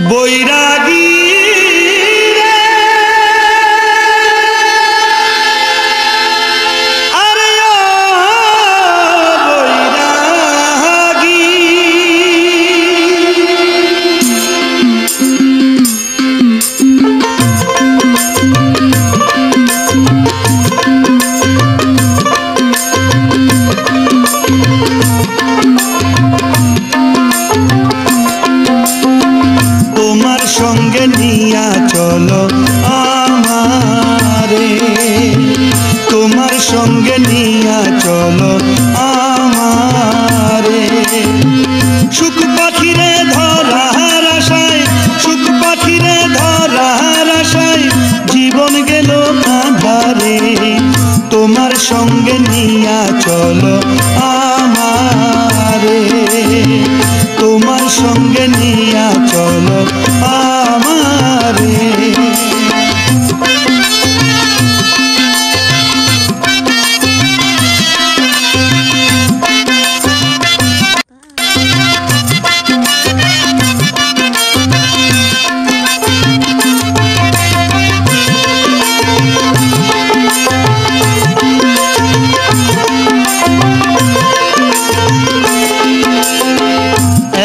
বৈরাগী সঙ্গে নিয়া চলো আমারে, তোমার সঙ্গে নিয়া চলো আমারে। সুখ পাখিরে ধরার আশায়, সুখ পাখিরে ধরার আশায় জীবন গেল আঁধারে। তোমার সঙ্গে নিয়া চলো আমারে, তোমার সঙ্গে নিয়া চলো আমারে।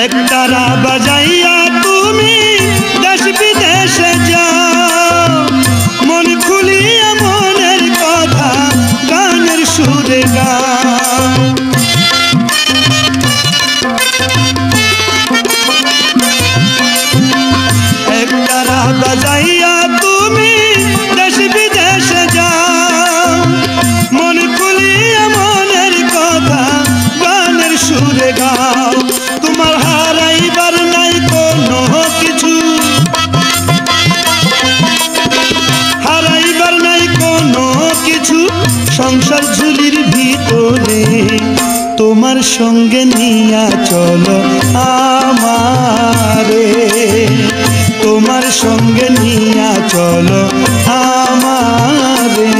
একতারা বাজাইয়া তুমি দেশ বিদেশে যাও, মন খুলিয়া মনের কথা গানের সুরে গাও। একতারা বাজাইয়া তুমি দেশ বিদেশে যাও, মন খুলিয়া মনের কথা গানের সুরে গাও। তোমার হারাইবার নাই কোনো কিছু, হারাইবার নাই কোনো কিছু সংসার ঝুলির ভিতরে। তোমার সঙ্গে নিয়া চলো আমারে, তোমার সঙ্গে নিয়া চলো আমারে।